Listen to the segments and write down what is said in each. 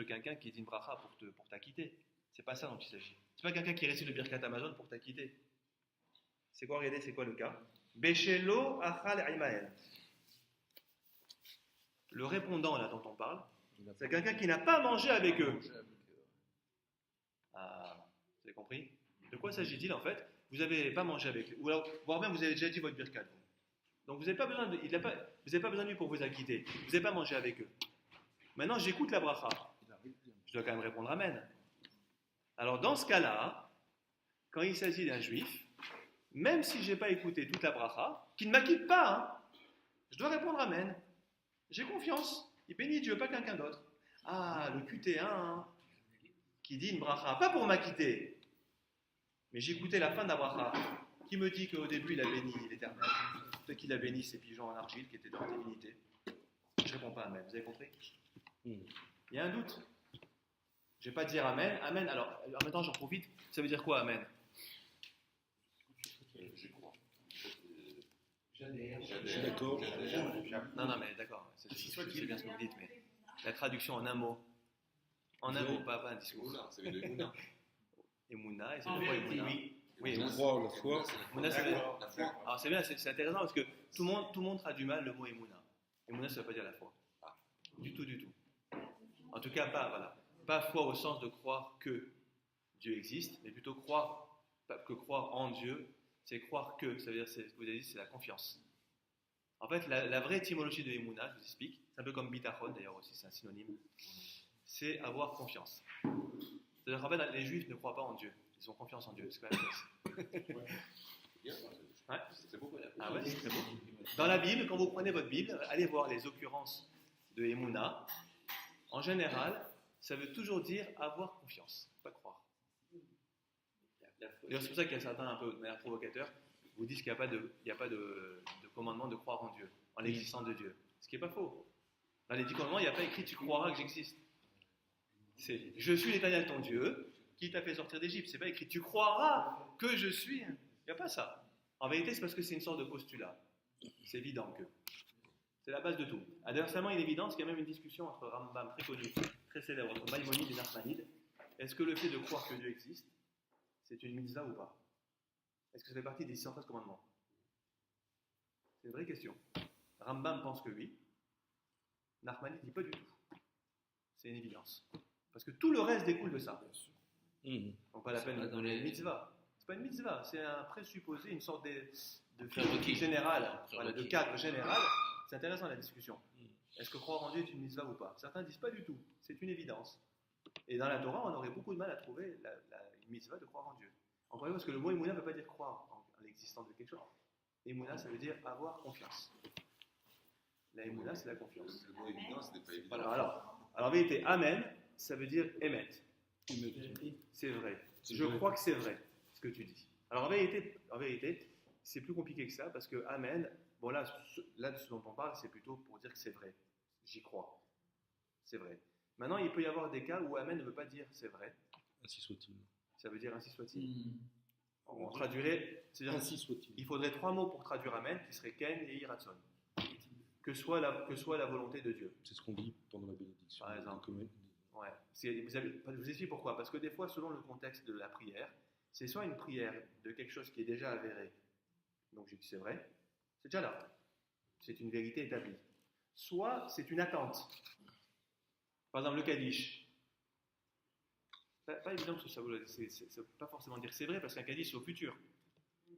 quelqu'un qui dit une bracha pour t'acquitter. C'est pas ça dont il s'agit. C'est pas quelqu'un qui récite le Birkat Amazon pour t'acquitter. C'est quoi, regardez, c'est quoi le cas? Beshelo achal imael. Le répondant là dont on parle, c'est quelqu'un qui n'a pas mangé avec eux. Ah, vous avez compris? De quoi s'agit-il en fait? Vous n'avez pas mangé avec eux, ou alors, voire même vous avez déjà dit votre birkat. Donc vous n'avez pas besoin vous n'avez pas besoin de lui pour vous acquitter. Vous n'avez pas mangé avec eux. Maintenant j'écoute la bracha. Je dois quand même répondre amen. Alors dans ce cas-là, quand il s'agit d'un juif, même si je n'ai pas écouté toute la bracha, qui ne m'acquitte pas, je dois répondre amen. J'ai confiance. Il bénit Dieu, pas quelqu'un d'autre. Ah, le QT1 qui dit une bracha, pas pour m'acquitter, mais j'ai écouté la fin de la bracha, qui me dit qu'au début il a béni l'Éternel, peut-être qu'il a béni ces pigeons en argile qui étaient de la divinité. Je ne réponds pas amen, vous avez compris? Il y a un doute. Je ne vais pas dire amen. Amen, alors en même temps j'en profite, ça veut dire quoi amen? Je crois. Je suis d'accord. Non, mais d'accord, c'est bien ce que vous dites, mais la traduction en un mot. En un mot, pas un discours. Emouna, ça veut dire Emouna. Emouna, et c'est quoi Emouna? Oui, Je crois, la foi. Emouna, ça veut dire... La foi. Alors c'est bien, c'est intéressant parce que tout le monde traduit mal le mot Emouna. Emouna, ça ne veut pas dire la foi. Du tout. En tout cas, pas foi au sens de croire que Dieu existe, mais plutôt croire en Dieu, c'est croire que, ça veut dire, vous avez dit, c'est la confiance. En fait, la vraie étymologie de Emouna, je vous explique, c'est un peu comme bitachon d'ailleurs aussi, c'est un synonyme, c'est avoir confiance. C'est-à-dire qu'en fait, les Juifs ne croient pas en Dieu, ils ont confiance en Dieu, c'est quand même ça. Ouais. C'est beau. Ah ouais, c'est très beau. Dans la Bible, quand vous prenez votre Bible, allez voir les occurrences de Emouna. En général, ça veut toujours dire avoir confiance, pas croire. D'ailleurs, c'est pour ça qu'il y a certains, un peu de manière provocateur, vous disent qu'il n'y a pas de commandement de croire en Dieu, en l'existence de Dieu. Ce qui n'est pas faux. Dans les 10 commandements, il n'y a pas écrit tu croiras que j'existe. C'est je suis l'Éternel ton Dieu qui t'a fait sortir d'Égypte. C'est pas écrit tu croiras que je suis. Il n'y a pas ça. En vérité, c'est parce que c'est une sorte de postulat. C'est évident que. C'est la base de tout. D'ailleurs, seulement une évidence qu'il y a même une discussion entre Rambam très connu, très célèbre, entre Maïmonide et Nachmanides. Est-ce que le fait de croire que Dieu existe, c'est une mitzvah ou pas? Est-ce que ça fait partie des 613 commandements? C'est une vraie question. Rambam pense que oui. Nachmanides dit pas du tout. C'est une évidence. Parce que tout le reste découle de ça. Donc pas la peine de donner une mitzvah. C'est pas une mitzvah, c'est un présupposé, une sorte de philosophie générale, de cadre général. C'est intéressant la discussion. Est-ce que croire en Dieu est une mitzvah ou pas? Certains disent pas du tout. C'est une évidence. Et dans la Torah, on aurait beaucoup de mal à trouver une mitzvah de croire en Dieu. Encore une fois, parce que le mot Emouna ne veut pas dire croire en l'existence de quelque chose. Emouna, ça veut dire avoir confiance. La Emouna, c'est la confiance. Le mot évidence n'est pas évident. Alors, en vérité, Amen, ça veut dire émettre. C'est vrai. Je crois que c'est vrai, ce que tu dis. Alors, en vérité, c'est plus compliqué que ça, parce que Amen, bon là, ce dont on parle, c'est plutôt pour dire que c'est vrai. J'y crois. C'est vrai. Maintenant, il peut y avoir des cas où Amen ne veut pas dire c'est vrai. Ainsi soit-il. Ça veut dire ainsi soit-il. On traduirait, c'est-à-dire Ainsi soit-il. il faudrait 3 mots pour traduire Amen, qui seraient Ken et Iratson. Que soit la volonté de Dieu. C'est ce qu'on dit pendant la bénédiction. Par exemple. Commune. Ouais. Je vous explique pourquoi. Parce que des fois, selon le contexte de la prière, c'est soit une prière de quelque chose qui est déjà avéré, donc j'ai dit c'est vrai, c'est déjà là. C'est une vérité établie. Soit c'est une attente. Par exemple, le Kaddish. Pas évident que ça ne veut pas forcément dire que c'est vrai, parce qu'un Kaddish c'est au futur.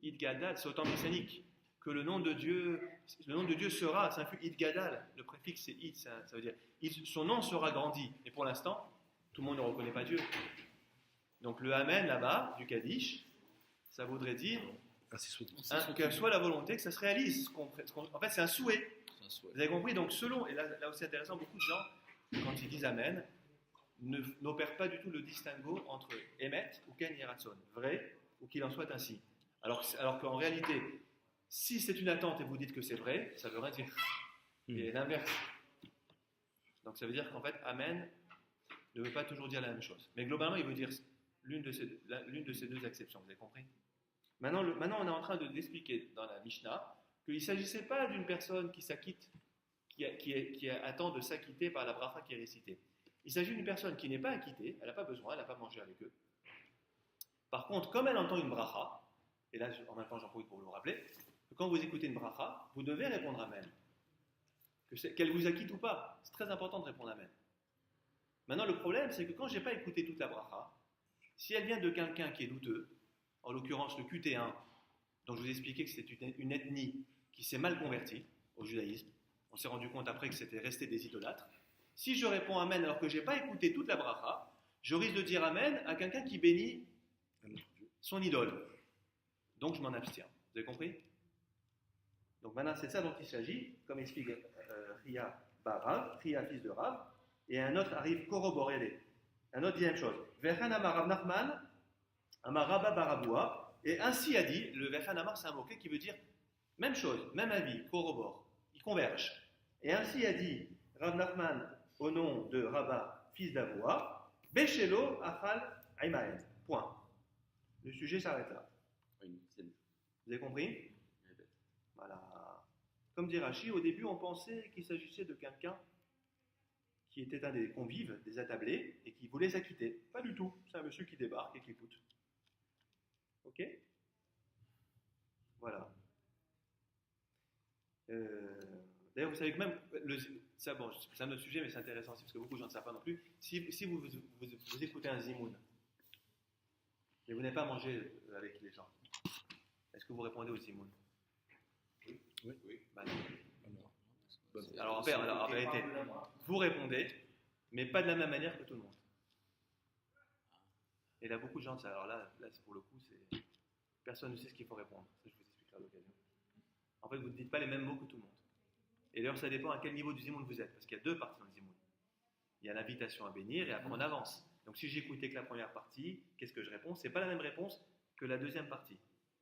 Id Gadal, c'est au temps messianique. Que le nom de Dieu sera, c'est un Id Gadal, le préfixe c'est Id, ça veut dire son nom sera grandi. Et pour l'instant, tout le monde ne reconnaît pas Dieu. Donc le Amen là-bas, du Kaddish, ça voudrait dire que soit la volonté, que ça se réalise. En fait, c'est un souhait. Vous avez compris? Donc selon, et là aussi intéressant, beaucoup de gens, quand ils disent Amen, n'opèrent pas du tout le distinguo entre Emet ou Ken Yeratson, vrai ou qu'il en soit ainsi. Alors qu'en réalité, si c'est une attente et vous dites que c'est vrai, ça veut rien dire. Et l'inverse. Donc ça veut dire qu'en fait, Amen ne veut pas toujours dire la même chose. Mais globalement, il veut dire l'une de ces deux exceptions. Vous avez compris? Maintenant, on est en train d'expliquer dans la Mishnah qu'il ne s'agissait pas d'une personne qui s'acquitte, qui attend de s'acquitter par la bracha qui est récitée. Il s'agit d'une personne qui n'est pas acquittée, elle n'a pas besoin, elle n'a pas mangé avec eux. Par contre, comme elle entend une bracha, et là en même temps j'en profite pour vous le rappeler, que quand vous écoutez une bracha, vous devez répondre Amen. Qu'elle vous acquitte ou pas, c'est très important de répondre Amen. Maintenant le problème c'est que quand je n'ai pas écouté toute la bracha, si elle vient de quelqu'un qui est douteux, en l'occurrence le QT1, dont je vous ai expliqué que c'était une ethnie qui s'est mal convertie au judaïsme, on s'est rendu compte après que c'était resté des idolâtres. Si je réponds Amen alors que je n'ai pas écouté toute la bracha, je risque de dire Amen à quelqu'un qui bénit son idole. Donc je m'en abstiens. Vous avez compris? Donc maintenant c'est ça dont il s'agit, comme explique Ria Barav, Ria fils de Rav, et un autre arrive corroborer un autre dit la même chose. Vechan amar Rav Nachman, amar Rabba Baraboua, et ainsi a dit, le Vechan amar c'est un mot-clé qui veut dire même chose, même avis, corrobore, ils convergent. Et ainsi a dit Rav Nachman au nom de Rabba fils d'Avoua, Beshelo Achal Aimaed. Point. Le sujet s'arrête là. Vous avez compris? Voilà. Comme dit Rachi, au début on pensait qu'il s'agissait de quelqu'un qui était un des convives, des attablés, et qui voulait s'acquitter. Pas du tout. C'est un monsieur qui débarque et qui écoute. Ok? Voilà. D'ailleurs, vous savez que même, c'est un autre sujet, mais c'est intéressant aussi, parce que beaucoup de gens ne savent pas non plus. Si vous écoutez un zimoun, mais vous n'avez pas mangé avec les gens, est-ce que vous répondez au zimoun? Oui. Bah non. Alors, en vérité, vous répondez, mais pas de la même manière que tout le monde. Et là, beaucoup de gens, alors là pour le coup, personne ne sait ce qu'il faut répondre. Ça, je vous expliquerai à l'occasion. En fait, vous ne dites pas les mêmes mots que tout le monde. Et d'ailleurs, ça dépend à quel niveau du zimoun vous êtes, parce qu'il y a deux parties dans le zimoun. Il y a l'invitation à bénir et après on avance. Donc si j'écoutais que la première partie, qu'est-ce que je réponds? C'est pas la même réponse que la deuxième partie.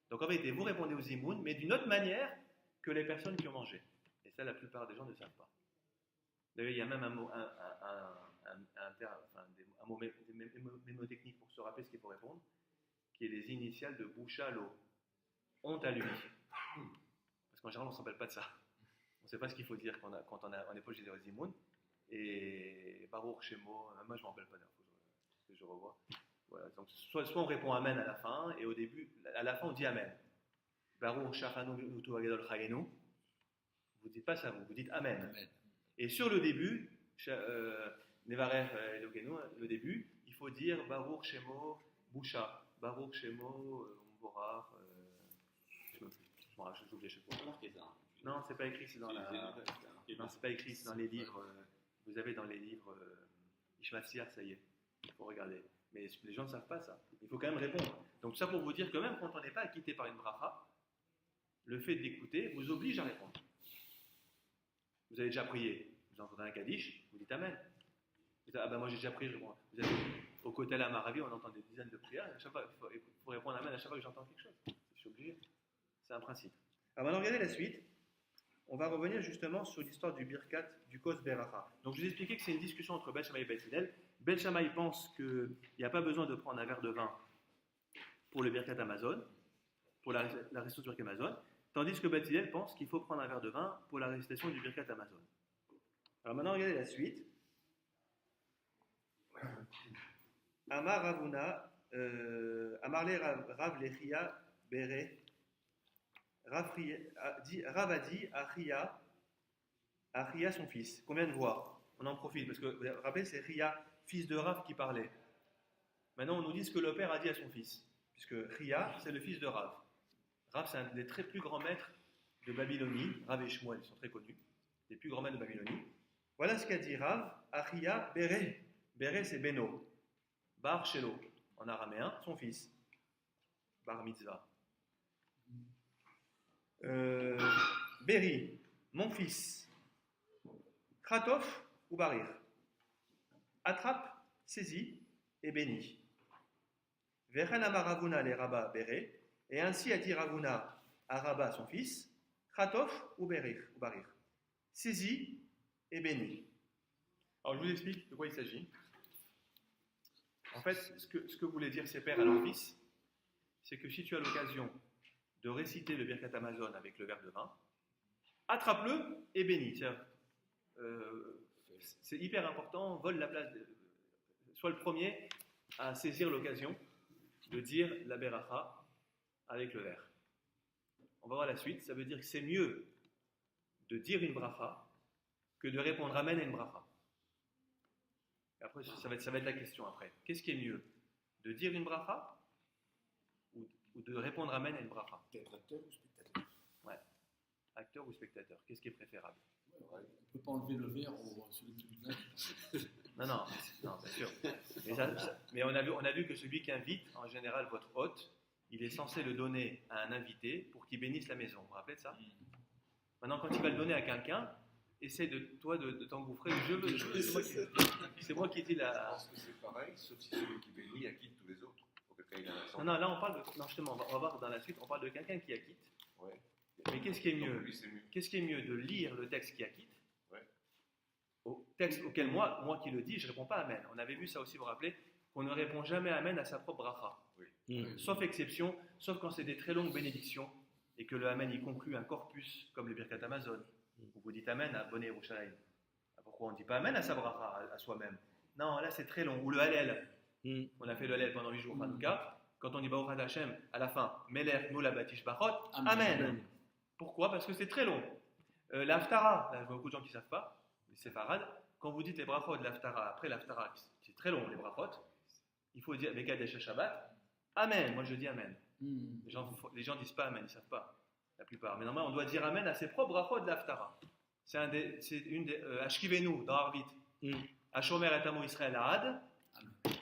Donc en vérité, vous répondez au zimoun, mais d'une autre manière que les personnes qui ont mangé. Et ça, la plupart des gens ne savent pas. D'ailleurs, il y a même un mot mémotechnique pour se rappeler ce qu'il faut répondre, qui est les initiales de Bouchalo. Honte à lui. Parce qu'en général, on ne se rappelle pas de ça. On ne sait pas ce qu'il faut dire quand on est pas chez Zimoun. Et Baruch Shemo, moi je ne me rappelle pas d'un que je revois. Voilà. Donc, soit on répond Amen à la fin, et au début, à la fin on dit Amen. Baruch Shachanu Utu Agadol Chayenu. Vous ne dites pas ça, vous dites Amen. Amen. Et sur le début, Nevarer Elokenu, le début, il faut dire Baruch Shemo Boucha. Baruch Shemo Mborach. Je suis oublié chaque fois. Non, c'est pas écrit, c'est dans la. Non, c'est pas écrit, c'est dans les livres. Vous avez dans les livres Ishmael, ça y est. Il faut regarder. Mais les gens ne savent pas ça. Il faut quand même répondre. Donc ça pour vous dire que même quand on n'est pas acquitté par une bracha, le fait d'écouter vous oblige à répondre. Vous avez déjà prié, vous entendez un kaddish, vous dites Amen. Vous dites, ah ben moi j'ai déjà prié, je crois. Vous êtes au côté à Maravi, on entend des dizaines de prières, à chaque fois, il faut répondre Amen à chaque fois que j'entends quelque chose. Je suis obligé. C'est un principe. Alors maintenant, regardez la suite. On va revenir justement sur l'histoire du Birkat, du Kos Beracha. Donc je vous ai expliqué que c'est une discussion entre Beth Shammai et Beth Hillel. Beth Shammai pense qu'il n'y a pas besoin de prendre un verre de vin pour le Birkat Amazon, pour la récitation du Birkat Amazon, tandis que Beth Hillel pense qu'il faut prendre un verre de vin pour la récitation du Birkat Amazon. Alors maintenant, regardez la suite. Amar Ravuna, Amarle Rav Lechia Bere, Rav a dit à Ria son fils. Combien de voix? On en profite, parce que vous vous rappelez, c'est Ria, fils de Rav, qui parlait. Maintenant, on nous dit ce que le père a dit à son fils, puisque Ria, c'est le fils de Rav. Rav, c'est un des très plus grands maîtres de Babylonie. Rav et Shmuel sont très connus, les plus grands maîtres de Babylonie. Voilà ce qu'a dit Rav à Ria Béré. Béré, c'est Beno. Bar Shelo, en araméen, son fils. Bar Mitzvah. Béri, mon fils. Kratof ou Barir. Attrape, saisis et bénis. Vechen amar Ravuna le Rabba Béré. Et ainsi a dit Ravuna à Rabba son fils. Kratof ou Barir. Saisis et bénis. Alors je vous explique de quoi il s'agit. En fait, ce que voulait dire ses pères à leur fils, c'est que si tu as l'occasion de réciter le Birkat Amazon avec le verre de vin, attrape-le et bénis. C'est hyper important, vole la place, sois le premier à saisir l'occasion de dire la beracha avec le verre. On va voir la suite. Ça veut dire que c'est mieux de dire une bracha que de répondre amen à une bracha. Et après, ça va être la question après. Qu'est-ce qui est mieux? De dire une bracha ou de répondre amen à une bracha? D'être acteur ou spectateur. Ouais. Acteur ou spectateur? Qu'est-ce qui est préférable? On ne peut pas enlever le verre au celui qui nous invite. Non, bien sûr. Mais on a vu que celui qui invite, en général, votre hôte, il est censé le donner à un invité pour qu'il bénisse la maison. Vous vous rappelez de ça? Maintenant, quand il va le donner à quelqu'un, essaie de t'engouffrer. C'est moi qui dis Je la. pense que c'est pareil, sauf si celui qui bénit acquitte tous les autres. Pour que quelqu'un ait un Non, là on parle de. Non, justement, on va voir dans la suite, on parle de quelqu'un qui acquitte. Ouais. Mais qu'est-ce qui est mieux? Lui, c'est mieux. Qu'est-ce qui est mieux? De lire le texte qui acquitte, Ouais. au texte auquel moi qui le dis, je ne réponds pas amen. On avait vu ça aussi, vous vous rappelez, qu'on ne répond jamais amen à sa propre bracha. Sauf exception, sauf quand c'est des très longues bénédictions et que le amen y conclut un corpus comme le Birkat Amazon. Où vous dites amen à Bonnet Yerushalayim. Pourquoi on ne dit pas amen à sa bracha, à soi-même? Non, là c'est très long. Ou le Hallel. On a fait le Hallel pendant 8 jours, Hanouka. Quand on dit Baruch Hashem, à la fin, Melech Noula Batish Bachot, amen. Pourquoi? Parce que c'est très long. L'Aftara, là je vois beaucoup de gens qui ne savent pas, les séfarades, quand vous dites les brachot de l'Aftara, après l'Aftara, c'est très long les brachot, il faut dire Mekadesh Shabbat, amen. Moi je dis amen. Les gens disent pas amen, ils ne savent pas, la plupart. Mais normalement on doit dire amen à ses propres brachot de l'Aftara. C'est une des. Ashkivenu dans Arvit. Ashomer et Amo Israël Ahad.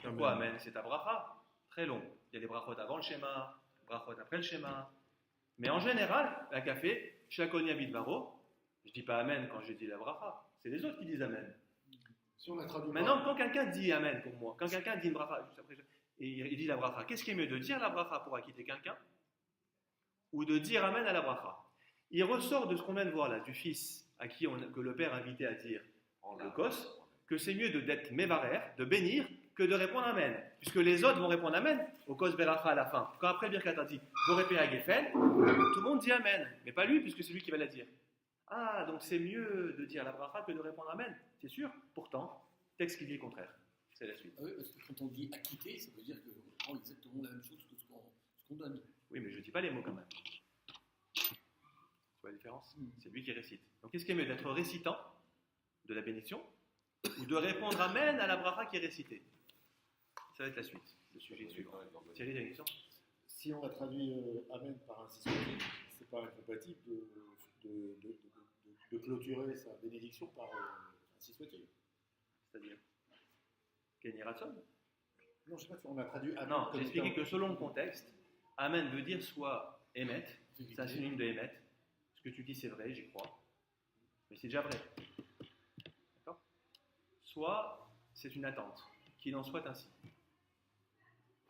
Pourquoi amen? C'est ta bracha. Très long. Il y a des brachot avant le schéma, brachot après le schéma. Mais en général, la café, Shakoni Abid Varo, je ne dis pas amen quand je dis la bracha. C'est les autres qui disent amen. Si on a traduit Maintenant, quand quelqu'un dit amen pour moi, quand quelqu'un dit une bracha, juste après, et il dit la bracha, qu'est-ce qui est mieux, de dire la bracha pour acquitter quelqu'un ou de dire amen à la bracha? Il ressort de ce qu'on vient de voir là, du fils à qui que le père invitait à dire le kos, que c'est mieux d'être mévarer, de bénir, que de répondre amen. Puisque les autres vont répondre amen au kos beracha à la fin. Quand après Birkat a dit Borépé à Geffen, tout le monde dit amen, mais pas lui, puisque c'est lui qui va la dire. Ah, donc c'est mieux de dire la bracha que de répondre amen, c'est sûr. Pourtant, texte qui dit le contraire. C'est la suite. Ah oui, parce que quand on dit acquitter, ça veut dire qu'on prend exactement la même chose que ce qu'on donne. Oui, mais je ne dis pas les mots quand même. Tu vois la différence? C'est lui qui récite. Donc qu'est-ce qui est mieux, d'être récitant de la bénédiction ou de répondre amen à la bracha qui est récitée? Ça va être la suite, le sujet suivant. Thierry, tu as une question? Si on a traduit amen par ainsi soit-il, c'est pas incompatible de clôturer sa bénédiction par ainsi soit-il. C'est-à-dire Kenny Ratson? Non, je sais pas si on a traduit amen. Non, comme j'ai expliqué étant- que selon le contexte, amen veut dire soit émet, c'est un synonyme de émet. Ce que tu dis c'est vrai, j'y crois. Mais c'est déjà vrai. D'accord? Soit c'est une attente, qu'il en soit ainsi.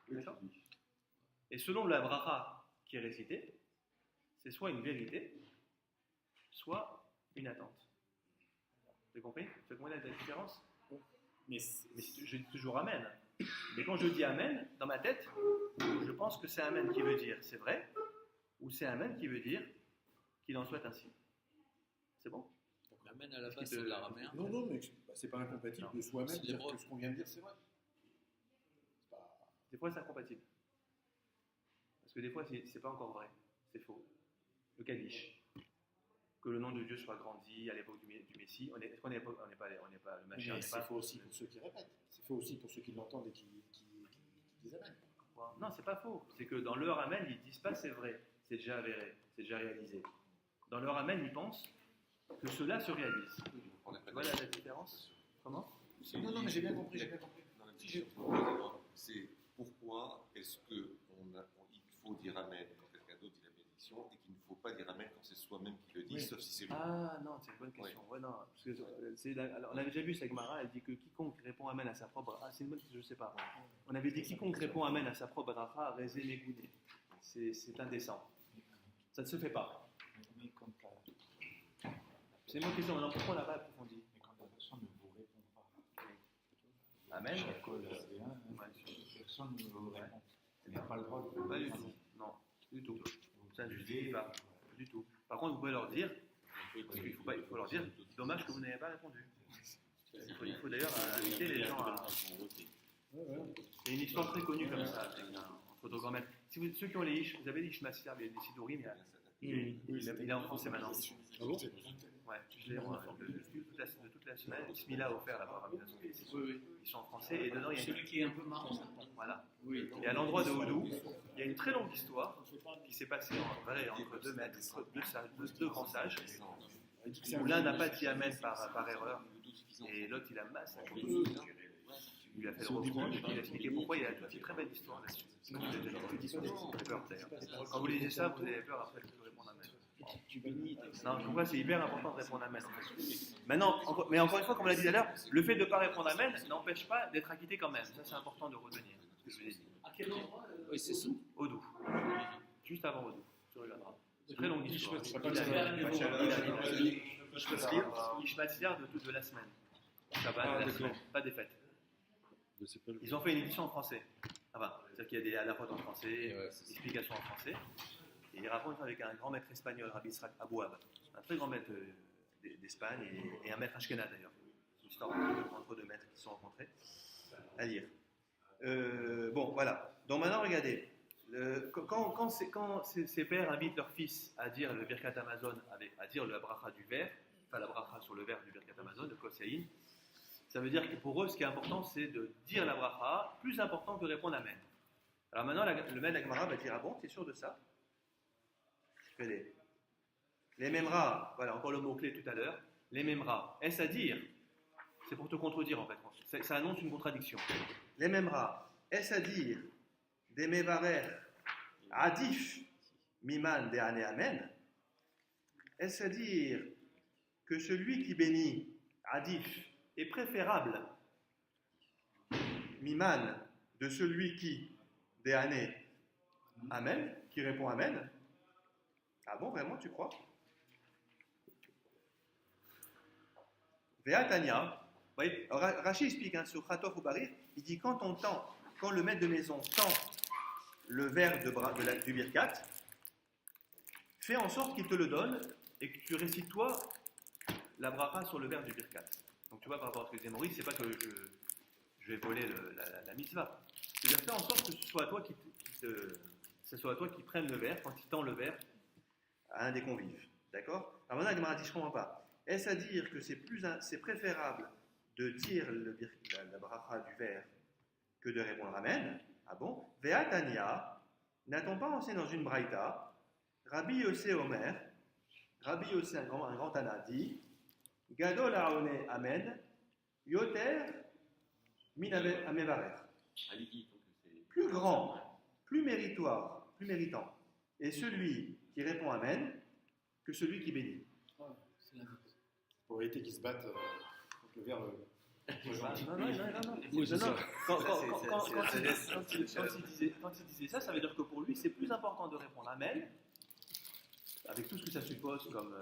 D'accord? Et selon la bracha qui est récitée, c'est soit une vérité, soit une attente. Tu as compris? Tu as compris la différence? Mais Je dis toujours amen. Mais quand je dis amen, dans ma tête, je pense que c'est amen qui veut dire c'est vrai, ou c'est amen qui veut dire qu'il en soit ainsi. C'est bon? L'amen à la base, c'est de l'araméen. non, mais c'est pas incompatible Non. de soi-même C'est dire l'hébreu. que ce qu'on vient de dire c'est vrai. C'est pas- Des fois, c'est incompatible. Parce que des fois, c'est pas encore vrai. C'est faux. Le Kaddish. Que le nom de Dieu soit grandi à l'époque du Messie. Est-ce qu'on n'est pas le Mashiach, on Mais n'est c'est pas. faux aussi pour ceux qui répètent. C'est faux aussi pour ceux qui l'entendent et qui disent amen. Non, c'est pas faux. C'est que dans leur amen, ils disent pas c'est vrai. C'est déjà avéré. C'est déjà réalisé. Dans leur amen, ils pensent que cela se réalise. Voilà la différence. Comment? Non, mais j'ai bien compris. C'est pourquoi est-ce qu'il faut dire amen quand quelqu'un d'autre dit la bénédiction et qu'il ne faut pas dire amen quand c'est soi-même qui le dit, Oui. sauf si c'est lui. Ah non, c'est une bonne question. Ouais, non, parce que alors, on avait déjà vu cette Gemara, elle dit que quiconque répond amen à sa propre. Ah, c'est une bonne question, je sais pas. On avait dit quiconque répond amen à sa propre bracha, rézé mégoudé. C'est indécent. Ça ne se fait pas. Mais quand C'est une bonne question. Alors pourquoi on n'a pas approfondi? la personne ne vous répond pas, Amen. chaque lycéen, personne ne vous répond. Il n'a pas le droit de Pas du tout. Non, du tout. Ça ne suffit pas. Du tout. Par contre, vous pouvez leur dire, parce qu'il faut leur dire, dommage que vous n'ayez pas répondu. Il faut d'ailleurs inviter les gens à. histoire très connue comme ça, entre deux grands-mères. Ceux qui ont les Ish, vous avez les Ishmael, les Sidorim, il est en français maintenant. Ah bon? Ouais, je l'ai de toute la semaine. Bismillah offert là-bas, Rabbi Nasson. Ils sont en français et dedans il y a Celui qui est un peu marrant. voilà. Oui. Et à l'endroit de Houdou, il y a une très longue histoire qui s'est passée entre deux maîtres, deux grands sages, où l'un n'a pas dit Amen par erreur et l'autre il a massacré. Il lui a fait le reproche et puis il a expliqué pourquoi. Il y a toute une très belle histoire là-dessus. Vous avez peur d'ailleurs. Quand vous lisez ça, vous avez peur après de répondre Amen. Non, pourquoi c'est hyper important de répondre Amen. Maintenant, mais encore une fois, comme on l'a dit tout à l'heure, le fait de ne pas répondre Amen n'empêche pas d'être acquitté quand même. Ça, c'est important de retenir. Ce que je vous ai dit. À quel endroit Oui, c'est ça. Houdou. Juste avant Houdou. Tu regarderas. C'est très longue histoire. Ishmael de la semaine. Shabbat de la semaine, pas des fêtes. Ils ont fait une édition en français. Enfin, c'est-à-dire qu'il y a des alaphot en français, des explications en français. Et il raconte avec un grand maître espagnol, Rabbi Israq Abouab, un très grand maître d'Espagne et un maître ashkénaze d'ailleurs. C'est une histoire entre deux maîtres qui se sont rencontrés à lire. Bon, voilà. Donc maintenant, regardez. Quand ces pères invitent leurs fils à dire le Birkat Amazon, à dire la bracha du verre, enfin la bracha sur le verre du Birkat Amazon, de Koseïn, ça veut dire que pour eux, ce qui est important, c'est de dire la bracha, plus important que répondre Amen. Alors maintenant, le maître de la Gemara va dire, ah bon, t'es sûr de ça? Regardez. Les memra, voilà, encore le mot-clé tout à l'heure, les memra, est-ce à dire? C'est pour te contredire en fait, ça annonce une contradiction. Les memra, est-ce à dire des mevarer adif miman de ane amen? Est-ce à dire que celui qui bénit adif est préférable miman de celui qui de ane amen, qui répond amen? Ah bon, vraiment, tu crois? Ve'atania, vous voyez, Rashi explique sur Khatov ou Barir, il dit quand le maître de maison tend le verre du birkat, fais en sorte qu'il te le donne et que tu récites toi la bracha sur le verre du birkat. Donc tu vois, par rapport à ce que disait Maurice, c'est pas que je vais voler la mitzvah. Il a fait en sorte que ce soit à toi qui prenne le verre quand il tend le verre à un des convives. D'accord? Alors maintenant, Gemara dit, je ne comprends pas. Est-ce à dire que c'est préférable de dire la bracha du verre que de répondre Amen? Ah bon? Ve'atania, n'a-t-on pas enseigné dans une braïta, Rabbi Yossé Omer, Rabbi Yossé, un grand Tana, dit, Gadol Aone Amen, Yoter Min Amevarer. Plus grand, plus méritoire, plus méritant, est celui qui répond Amen que celui qui bénit. C'est la vie. Pour éviter qu'ils se battent contre le verre. Non. Quand il disait ça, ça veut dire que pour lui, c'est plus important de répondre Amen, avec tout ce que ça suppose comme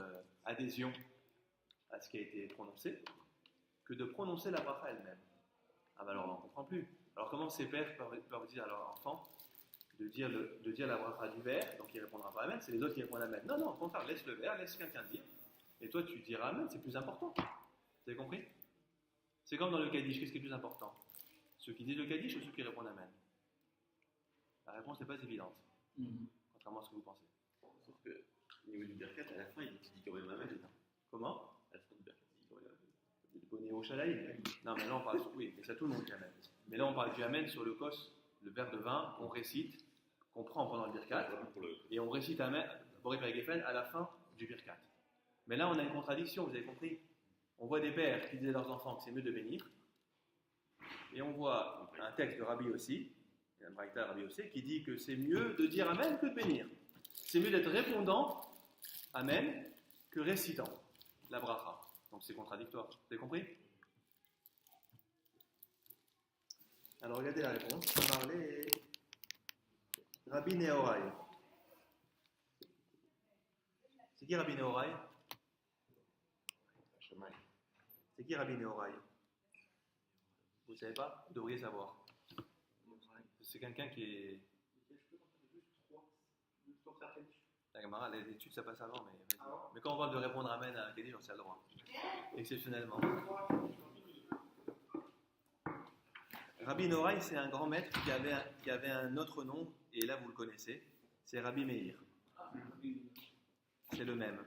adhésion à ce qui a été prononcé, que de prononcer la bracha elle-même. Ah ben alors on ne comprend plus. Alors comment ces pères peuvent dire à leur enfant de dire la bracha du verre, donc il ne répondra pas Amen, c'est les autres qui répondent Amen. Non, au contraire, laisse le verre, laisse quelqu'un dire, et toi tu diras Amen, c'est plus important. Vous avez compris? C'est comme dans le Kaddish, qu'est-ce qui est plus important? Ceux qui disent le Kaddish ou ceux qui répondent Amen? La réponse n'est pas évidente, contrairement à ce que vous pensez. Sauf que, au niveau du Birkat, à la fin, il dit quand même Amen. Comment? À la fin du Birkat, il dit quand même Amen. Le bonnet au chalaï. Non, mais là on parle, oui, mais ça tout le monde dit Amen. Mais là on parle du Amen sur le kos, le verre de vin qu'on récite, qu'on prend pendant le Birkat, et on récite Amen, Boré Geffen, à la fin du Birkat. Mais là on a une contradiction, vous avez compris? On voit des pères qui disent à leurs enfants que c'est mieux de bénir, et on voit un texte de Rabbi Yossi, un braïta Rabbi Yossi, qui dit que c'est mieux de dire Amen que de bénir. C'est mieux d'être répondant Amen que récitant la bracha. Donc c'est contradictoire. Vous avez compris? Alors regardez la réponse. On va parler Rabbi Nehorai. C'est qui Rabbi Nehorai? C'est qui Rabbi Nehorai? Vous ne savez pas? Vous devriez savoir. C'est quelqu'un qui est... La Gemara, les études ça passe avant, mais quand on parle de répondre Amen à un Kaddish, on sait le droit. Exceptionnellement. Rabbi Noraï, c'est un grand maître qui avait un autre nom, et là vous le connaissez, c'est Rabbi Meir. C'est le même.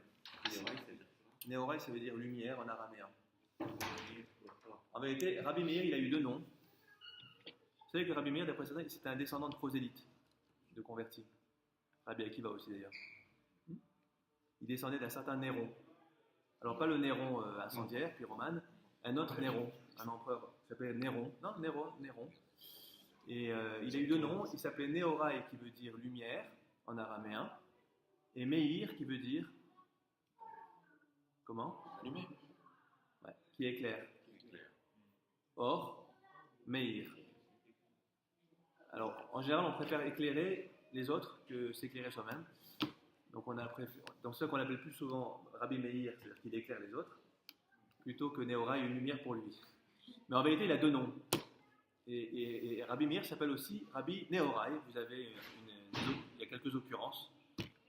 Néoraï, ça veut dire lumière en araméen. En vérité, Rabbi Meir, il a eu deux noms. Vous savez que Rabbi Meir, d'après certains, c'était un descendant de prosélytes, de convertis. Rabbi Akiva aussi d'ailleurs. Il descendait d'un certain Néron. Alors pas le Néron incendiaire, pyromane, un autre Néron, un empereur qui s'appelait Néron. Non, Néron. Et il a eu deux noms. Il s'appelait Néoraï, qui veut dire lumière en araméen, et Meir, qui veut dire comment? Allumé. Ouais, qui éclaire. Or, Meir. Alors, en général, on préfère éclairer les autres que s'éclairer soi-même. Donc, dans ce qu'on appelle plus souvent Rabbi Meir, c'est-à-dire qu'il éclaire les autres, plutôt que Néoraï, une lumière pour lui. Mais en vérité, il a deux noms. Et Rabbi Meir s'appelle aussi Rabbi Néoraï. Vous avez il y a quelques occurrences,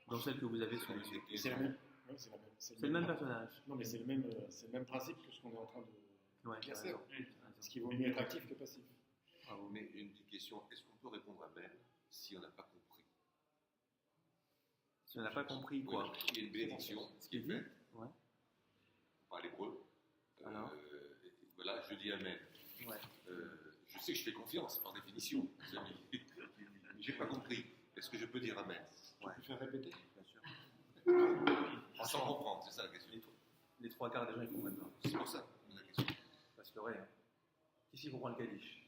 dont celle que vous avez sous les yeux. C'est la même. Ouais, C'est le même personnage. Non, mais c'est le même principe que ce qu'on est en train de. Ouais, Bien t'as sûr. raison. Ce qui vaut mieux être actif que passif. Bravo. Mais une petite question, est-ce qu'on peut répondre à même si on n'a pas compris? Si on n'a pas compris quoi. Oui, il y a une bénédiction Ce qu'il qui dit. est faite Ouais. par l'hébreu. Alors Voilà, je dis Amen. Ouais. Je sais que je fais confiance, par définition, les amis. Mais j'ai pas compris. Est-ce que je peux dire Amen? Ouais. Tu peux faire répéter? Bien sûr. Sans comprendre, c'est ça la question. Les trois quarts des gens, ils comprennent pas. C'est pour ça la question. Parce que, ouais, qui s'y comprend le Kaddish?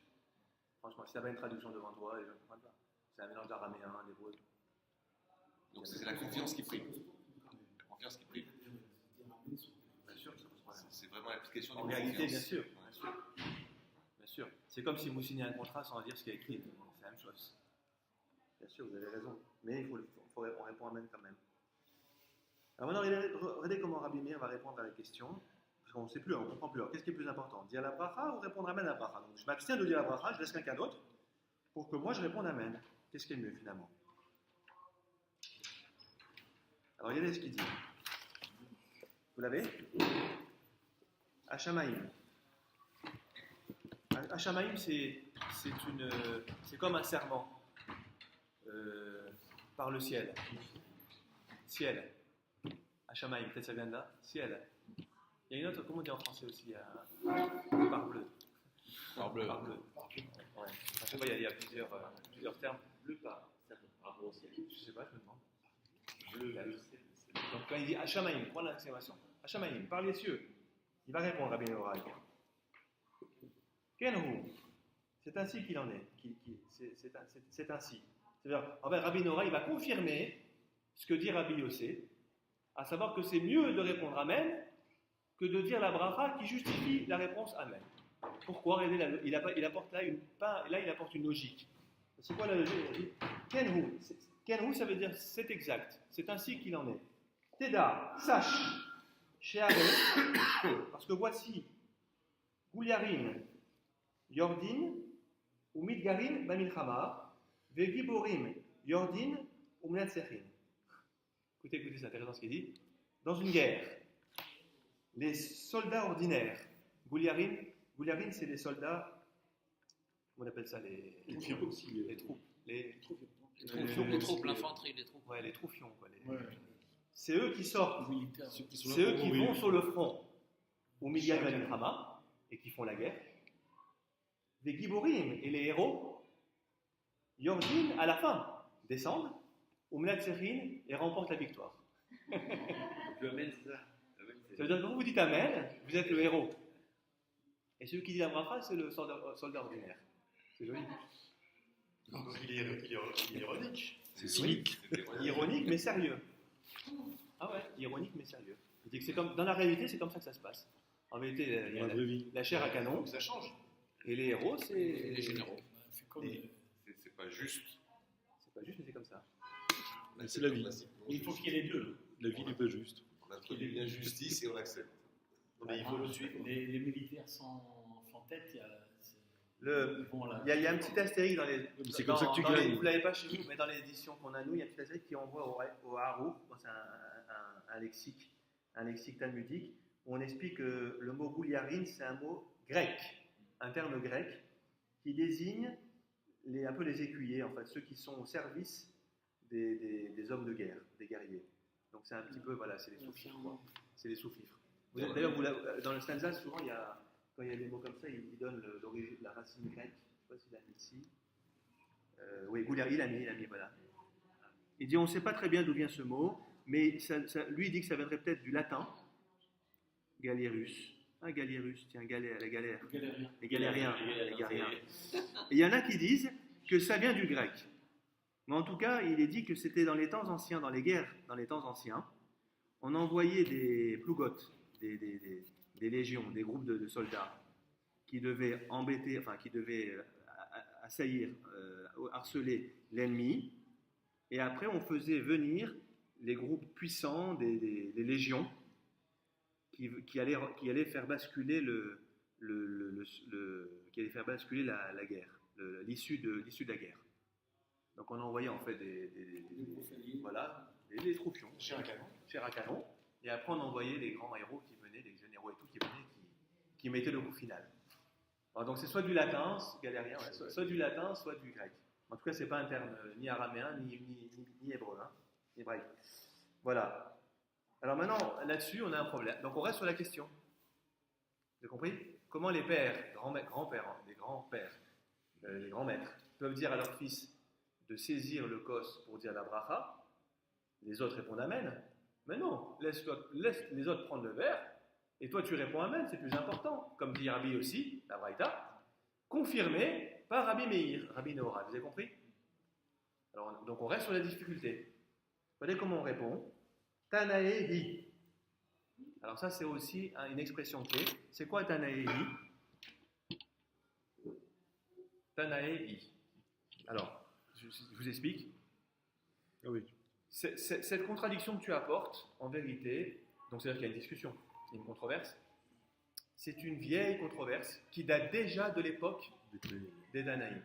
Franchement, si tu n'as pas une traduction devant toi, les gens ne comprennent pas. C'est un mélange d'araméen, d'hébreu. Donc c'est la confiance qui prime. La confiance qui prime. Bien sûr que ça pose problème. C'est vraiment l'application En de réalité, confiance. bien sûr. Ouais. Bien sûr. Bien sûr. C'est comme si vous signez un contrat sans dire ce qui est écrit. C'est la même chose. Bien sûr, vous avez raison. Mais on répond Amen quand même. Alors maintenant, regardez comment Rabbi Meir va répondre à la question. Parce qu'on ne sait plus, on ne comprend plus. Alors, qu'est-ce qui est plus important? Dire la bracha ou répondre Amen à la bracha? Donc, je m'abstiens de dire la bracha, je laisse quelqu'un d'autre pour que moi je réponde Amen. Qu'est-ce qui est mieux finalement? Alors, regardez ce qu'il dit. Vous l'avez? Hachamaïm. Hachamaïm, c'est comme un serment par le ciel. Ciel. Hachamaïm, peut-être ça vient de là. Ciel. Il y a une autre, comment on dit en français aussi? Par bleu. Par bleu. Par bleu. Ouais. À chaque fois, il y a plusieurs termes. Bleu par rapport au ciel. Je sais pas, je me demande. Donc quand il dit Hachamaïm, point d'exclamation. Hachamaïm, par les cieux. Il va répondre à Rabbi Noraï. Kenhu. C'est ainsi qu'il en est. C'est ainsi. C'est-à-dire, en fait, Rabbi Noraï va confirmer ce que dit Rabbi Yossé, à savoir que c'est mieux de répondre Amen que de dire la bracha qui justifie la réponse Amen. Pourquoi? Regardez, il apporte là il apporte une logique. C'est quoi la logique? Il dit Kenhu. Kenhu, ça veut dire c'est exact. C'est ainsi qu'il en est. Teda, sache, Sheare, parce que voici Gouliarin, Yordin, ou Midgarin, Bamilchama, Vegiborim, Yordin, ou Mnatserin. Écoutez, c'est intéressant ce qu'il dit. Dans une guerre, les soldats ordinaires, Gouliarin, c'est les soldats, comment on appelle ça, les troupes. Les troupes, l'infanterie, les troupes. Ouais, les troufions. Quoi, Ouais. c'est eux qui sortent, Militaire. c'est eux qui vont sur le front, au milieu de la Milchama, et qui font la guerre. Les Giborim et les héros, Yordin, à la fin, descendent, au Mnatserin, et remportent la victoire. Donc le Amen, c'est ça. Ça veut dire que quand vous dites Amen, vous êtes le héros. Et celui qui dit la bracha, c'est le soldat ordinaire. C'est joli. Il est ironique. C'est cynique. Ironique, mais sérieux. Ah ouais, ironique, mais sérieux. Il dit que c'est comme, dans la réalité, c'est comme ça que ça se passe. En vérité, il y a la chair à canon, Ça change. et les héros, c'est Les généraux. C'est comme Et- C'est pas juste. C'est pas juste, mais c'est comme ça. C'est la vie. il faut qu'il y ait les deux. La vie n'est pas juste. On introduit l'injustice et on accepte. Mais il faut le suivre. Les militaires sans tête, il y a. Le, Ils vont à la- il y a un petit astérisque dans les. C'est comme ça que tu dans les- gagnes. vous l'avez pas chez nous, mais dans l'édition qu'on a nous, il y a un petit astérisque qui envoie au Harouk, c'est un lexique talmudique, où on explique que le mot gouliarine, c'est un mot grec, un terme grec, qui désigne un peu les écuyers, en fait, ceux qui sont au service des hommes de guerre, des guerriers. Donc c'est un petit peu, voilà, c'est les sous-fifres, quoi. C'est les sous-fifres. D'ailleurs, dans le stanza, souvent, quand il y a des mots comme ça, il donne la racine grecque. Je ne sais pas s'il a mis ici. Oui, il a mis, voilà. Il dit, on ne sait pas très bien d'où vient ce mot, mais lui il dit que ça viendrait peut-être du latin, galérus. Ah, galérus, tiens, la galère. Les galériens. Et il y en a qui disent que ça vient du grec. Mais en tout cas, il est dit que c'était dans les temps anciens, dans les guerres, dans les temps anciens, on envoyait des plougotes, des légions, des groupes de soldats qui devaient embêter, enfin qui devaient assaillir, harceler l'ennemi. Et après, on faisait venir les groupes puissants des légions qui allaient faire basculer qui allaient faire basculer la guerre, l'issue de la guerre. Donc on envoyait en fait des troufions, chair à canon, et après on envoyait les grands héros qui venaient, les généraux et tout qui venaient, qui mettaient le coup final. Alors, donc c'est soit du latin, galérien, soit du latin, soit du grec. En tout cas, c'est pas un terme ni araméen, ni hébreu, ni hébraïque. Voilà. Alors maintenant, là-dessus, on a un problème. Donc on reste sur la question. Vous avez compris? Comment les pères, grands-pères, les grands-pères, les grands maîtres, peuvent dire à leur fils de saisir le kos pour dire la bracha, les autres répondent Amen. Mais non, laisse les autres prendre le verre, et toi tu réponds Amen, c'est plus important. Comme dit Rabbi aussi, la Braïta, confirmé par Rabbi Meir, Rabbi Nehora. Vous avez compris? Alors, donc on reste sur la difficulté. Vous voyez comment on répond? Tanaehi. Alors ça c'est aussi une expression clé. C'est quoi Tanaehi? Tanaehi. Alors, je vous explique. Oui. Cette contradiction que tu apportes, en vérité, donc c'est-à-dire qu'il y a une discussion, une controverse, c'est une vieille controverse qui date déjà de l'époque des Danaïm.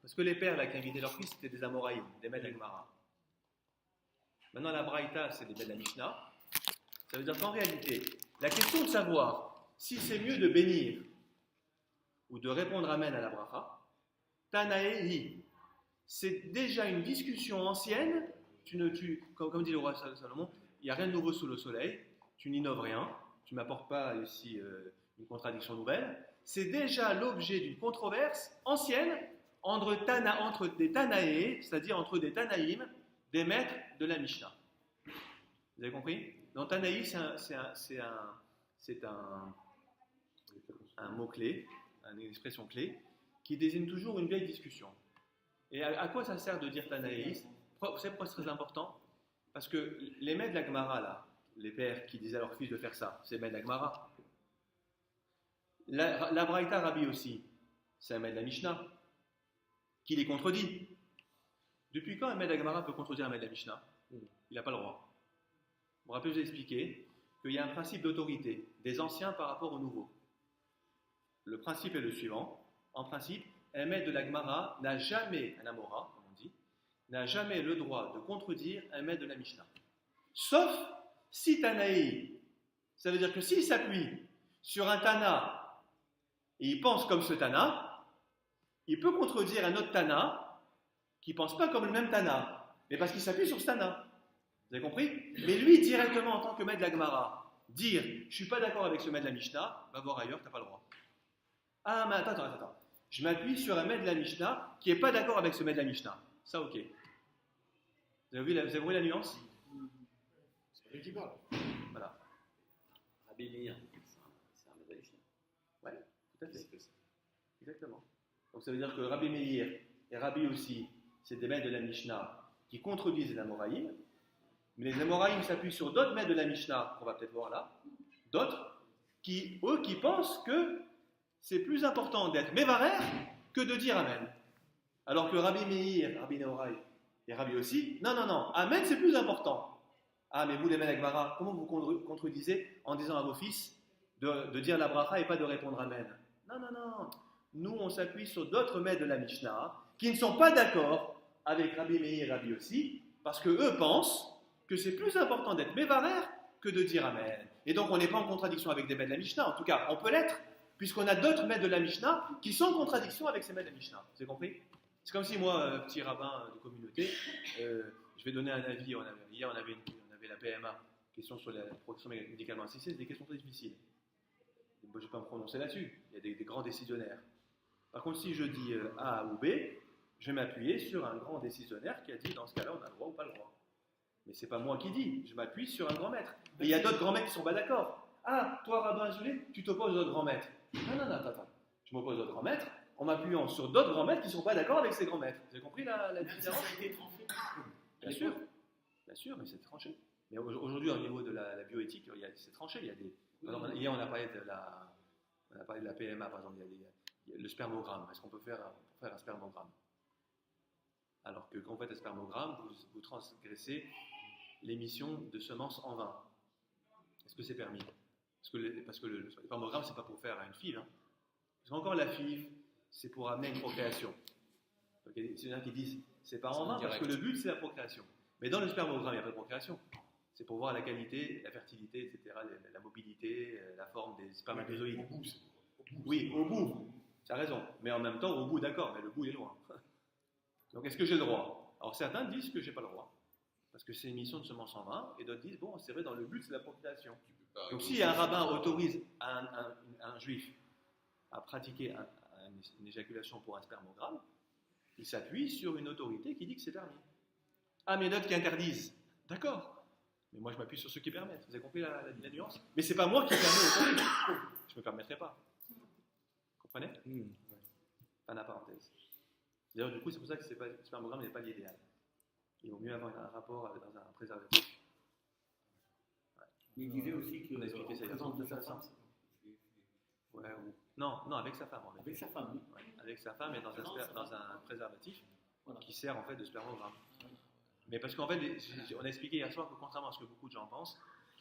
Parce que les pères là, qui invitaient leurs fils, c'était des Amoraïm, des maîtres de la Gemara. Maintenant, la Braïta, c'est des maîtres de la Mishnah. Ça veut dire qu'en réalité, la question de savoir si c'est mieux de bénir ou de répondre Amen à la bracha, Tanaehi, c'est déjà une discussion ancienne. Comme dit le roi Salomon, il n'y a rien de nouveau sous le soleil, tu n'innoves rien, tu ne m'apportes pas ici une contradiction nouvelle. C'est déjà l'objet d'une controverse ancienne entre des Tanaïs, c'est-à-dire entre des Tanaïm, des maîtres de la Mishnah. Vous avez compris? Donc Tanaï, c'est un mot-clé, une expression clé, qui désigne toujours une vieille discussion. Et à quoi ça sert de dire Tanaïs? Vous savez pourquoi c'est très important? Parce que les maîtres de la Gemara, là, les pères qui disaient à leurs fils de faire ça, c'est les maîtres de la Gemara. La Braïta Rabbi aussi, c'est un maître de la Mishnah, qui les contredit. Depuis quand un maître de la Gemara peut contredire un maître de la Mishnah? Il n'a pas le droit. Vous vous rappelez, je vous ai expliqué qu'il y a un principe d'autorité des anciens par rapport aux nouveaux. Le principe est le suivant. En principe, un maître de la Gemara n'a jamais, un Amora, comme on dit, n'a jamais le droit de contredire un maître de la Mishnah. Sauf si Tanaï, ça veut dire que s'il s'appuie sur un Tana et il pense comme ce Tana, il peut contredire un autre Tana qui ne pense pas comme le même Tana, mais parce qu'il s'appuie sur ce Tana. Vous avez compris? Mais lui, directement, en tant que maître de la Gemara, dire « je ne suis pas d'accord avec ce maître de la Mishnah », va voir ailleurs, tu n'as pas le droit. Ah, mais attends. Je m'appuie sur un maître de la Mishnah qui n'est pas d'accord avec ce maître de la Mishnah. Ça, ok. Vous avez vu la nuance? C'est lui qui parle. Voilà. Rabbi Meir, c'est un maître de la Mishnah. Oui, tout à fait. Exactement. Donc ça veut dire que Rabbi Meir et Rabbi aussi, c'est des maîtres de la Mishnah qui contredisent les Amoraïm, mais les Amoraïm s'appuient sur d'autres maîtres de la Mishnah, qu'on va peut-être voir là, d'autres, qui pensent que c'est plus important d'être Mevarer que de dire Amen. Alors que Rabbi Meir, Rabbi Nehorai et Rabbi aussi, non, Amen c'est plus important. Ah, mais vous les maîtres de la Gemara, comment vous contredisez en disant à vos fils de dire la bracha et pas de répondre Amen? Non. Nous, on s'appuie sur d'autres maîtres de la Mishnah qui ne sont pas d'accord avec Rabbi Meir et Rabbi aussi, parce qu'eux pensent que c'est plus important d'être Mevarer que de dire Amen. Et donc, on n'est pas en contradiction avec des maîtres de la Mishnah. En tout cas, on peut l'être puisqu'on a d'autres maîtres de la Mishnah qui sont en contradiction avec ces maîtres de la Mishnah. Vous avez compris? C'est comme si moi, petit rabbin de communauté, je vais donner un avis. Hier, on avait la PMA, question sur la protection médicalement assistée, c'est des questions très difficiles. Moi, je ne vais pas me prononcer là-dessus. Il y a des grands décisionnaires. Par contre, si je dis A ou B, je vais m'appuyer sur un grand décisionnaire qui a dit dans ce cas-là, on a le droit ou pas le droit. Mais ce n'est pas moi qui dis, je m'appuie sur un grand maître. Et il y a d'autres grands maîtres qui ne sont pas d'accord. Ah, toi, rabbin isolé, tu t'opposes aux autres grands maîtres. Non, attends. Je m'oppose aux autres grands maîtres en m'appuyant sur d'autres grands maîtres qui ne sont pas d'accord avec ces grands maîtres. Vous avez compris la différence? Ça a été tranché. Bien sûr, mais c'est tranché. Mais aujourd'hui, au niveau de la bioéthique, c'est tranché. Il y a des... Par exemple, hier, on a parlé de la PMA, par exemple, il y a le spermogramme. Est-ce qu'on peut faire un spermogramme? Alors que quand vous faites un spermogramme, vous transgressez l'émission de semences en vin. Est-ce que c'est permis? Parce que le spermogramme, c'est pas pour faire une FIV. Hein. Parce qu'encore la FIV, c'est pour amener une procréation. Donc, il y a des étudiants qui disent c'est pas en vain parce que le but c'est la procréation. Mais dans le spermogramme, il n'y a pas de procréation. C'est pour voir la qualité, la fertilité, etc., la mobilité, la forme des spermatozoïdes. Oui, au bout, tu as raison. Mais en même temps, au bout, d'accord, mais le bout est loin. Donc est-ce que j'ai le droit? Alors certains disent que j'ai pas le droit. Parce que c'est une mission de semences en vin, et d'autres disent, bon, c'est vrai, dans le but, c'est la procréation. Donc si un rabbin autorise un juif à pratiquer une éjaculation pour un spermogramme, il s'appuie sur une autorité qui dit que c'est permis. Ah, mais il y en a d'autres qui interdisent. D'accord. Mais moi, je m'appuie sur ceux qui permettent. Vous avez compris la nuance? Mais c'est pas moi qui permets au contraire. Je ne me permettrai pas. Vous comprenez? Fin de la parenthèse. D'ailleurs, du coup, c'est pour ça que le spermogramme n'est pas l'idéal. Il vaut mieux avoir un rapport dans un préservatif. Mais il disait aussi que. On a expliqué ça il y a longtemps. de sa femme. Non, avec sa femme. Avec sa femme, oui. Ouais, avec sa femme et dans un préservatif qui sert en fait de spermogramme. Mais parce qu'en fait, on a expliqué hier soir que contrairement à ce que beaucoup de gens pensent,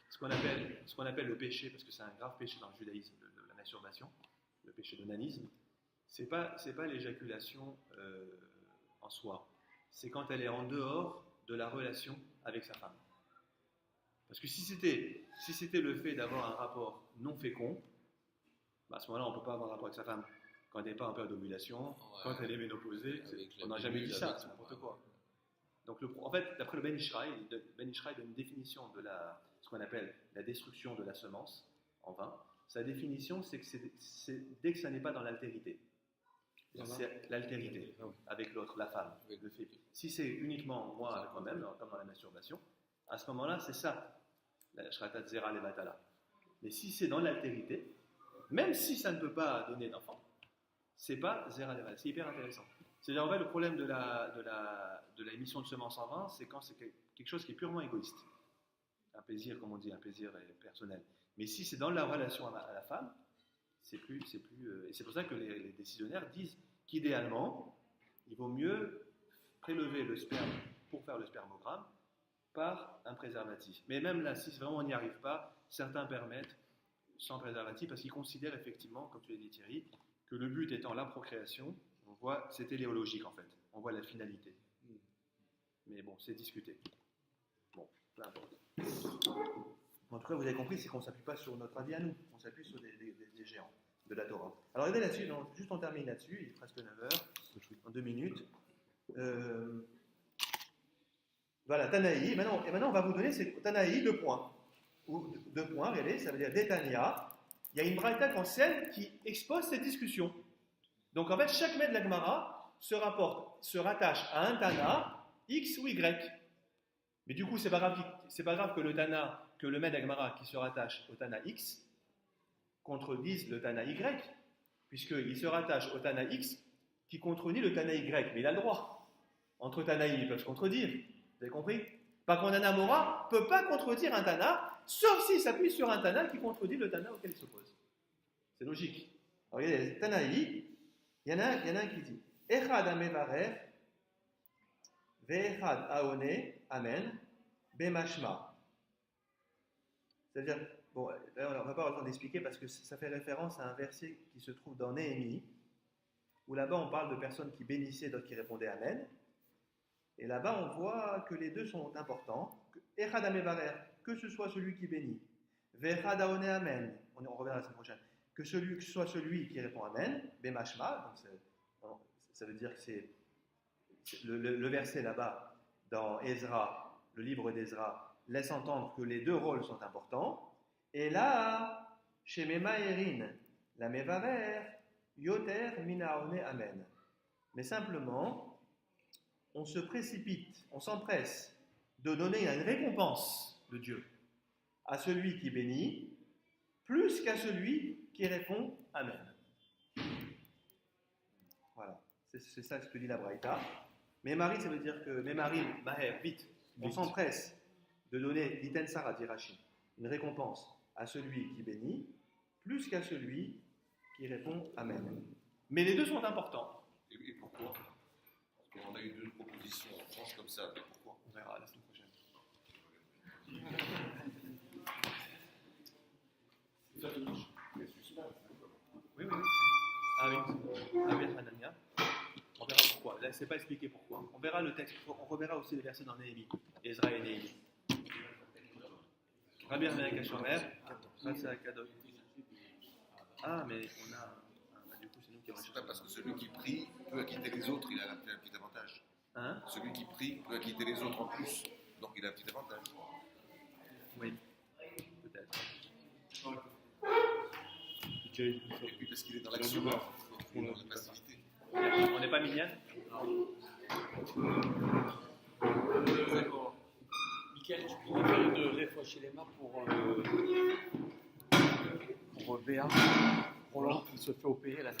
ce qu'on appelle le péché, parce que c'est un grave péché dans le judaïsme, de la masturbation, le péché de nanisme, c'est pas l'éjaculation en soi. C'est quand elle est en dehors de la relation avec sa femme. Parce que si c'était le fait d'avoir un rapport non fécond, à ce moment-là, on ne peut pas avoir un rapport avec sa femme. Quand elle n'est pas en période d'ovulation, quand elle est ménopausée, on n'a jamais dit ça, c'est n'importe quoi. Donc, en fait, d'après le Ben Ishraï donne une définition de ce qu'on appelle la destruction de la semence en vin. Sa définition, c'est que c'est dès que ça n'est pas dans l'altérité. C'est l'altérité avec l'autre, la femme, le fait. Si c'est uniquement moi avec moi-même, comme dans la masturbation, à ce moment-là, c'est ça, la shratat zera levatala. Mais si c'est dans l'altérité, même si ça ne peut pas donner d'enfant, c'est pas zera levatala. C'est hyper intéressant. C'est-à-dire, en fait, le problème de la émission de semences en vin, c'est quand c'est quelque chose qui est purement égoïste. Un plaisir, comme on dit, un plaisir personnel. Mais si c'est dans la relation à la femme, c'est plus, et c'est pour ça que les décisionnaires disent qu'idéalement, il vaut mieux prélever le sperme pour faire le spermogramme par un préservatif. Mais même là, si vraiment on n'y arrive pas, certains permettent sans préservatif parce qu'ils considèrent effectivement, comme tu l'as dit Thierry, que le but étant la procréation, on voit, c'est téléologique en fait, on voit la finalité. Mais bon, c'est discuté. Bon, peu importe. En tout cas, vous avez compris, c'est qu'on ne s'appuie pas sur notre avis à nous, on s'appuie sur des géants de la Torah. Alors, regardez là-dessus, juste on termine là-dessus, il est presque 9h, en 2 minutes. Voilà, Tanaï. Et maintenant, on va vous donner Tanaï 2 points. Ou 2 points, regardez, ça veut dire Détania. Il y a une braïta ancienne qui expose cette discussion. Donc, en fait, chaque maître de la Gemara se rattache à un Tana, X ou Y. Mais du coup, c'est pas grave que le Tana, que le maître de la Gemara qui se rattache au Tana X contredise le Tana Y, puisqu'il se rattache au Tana X qui contredit le Tana Y. Mais il a le droit. Entre Tanaïm, ils peuvent se contredire. Vous avez compris? Par contre, un Amora ne peut pas contredire un Tana, sauf s'il s'appuie sur un Tana qui contredit le Tana auquel il s'oppose. C'est logique. Alors, regardez, Tanaï, il y en a un qui dit Echad amevarech, ve'echad aone, amen, bemashma. C'est-à-dire, bon, là, on ne va pas avoir le temps d'expliquer parce que ça fait référence à un verset qui se trouve dans Néhémie, où là-bas on parle de personnes qui bénissaient, d'autres qui répondaient amen. Et là-bas, on voit que les deux sont importants. Que ce soit celui qui bénit, Vechad Aone Amen, on reverra la semaine prochaine, que ce soit celui qui répond Amen, Bemashma, ça veut dire que le verset là-bas, dans Ezra, le livre d'Ezra, laisse entendre que les deux rôles sont importants. Et là, chez Memaerin, la Mevarer, Yoter Minaone Amen. Mais simplement, on se précipite, on s'empresse de donner une récompense de Dieu à celui qui bénit, plus qu'à celui qui répond Amen. Voilà, c'est ça ce que dit la Braïta. Memari, ça veut dire que Memari, Maher, vite, on s'empresse de donner, dit Sarah, dit Rashi, une récompense à celui qui bénit, plus qu'à celui qui répond Amen. Mais les deux sont importants. Et pourquoi? Parce qu'on a eu deux propositions en France comme ça, mais pourquoi? On verra la semaine prochaine. Oui. Ah oui, Hanania. On verra pourquoi. Là, c'est pas expliqué pourquoi. On verra le texte. On reverra aussi les versets dans Néhémie. Ezra et Néhémie. Rabbi Hanania Kashomer. Ah, mais on a. Du coup, c'est nous qui avons. C'est pas parce que celui qui prie peut acquitter les autres, il a un petit avantage. Hein? Celui qui prie peut acquitter les autres en plus, donc il a un petit avantage. Oui, peut-être. Et puis parce qu'il est dans l'action, il est dans la passivité. On n'est pas mignonne? Michael, tu pourrais faire une réfléchir les mains pour Béa, Roland qui se fait opérer la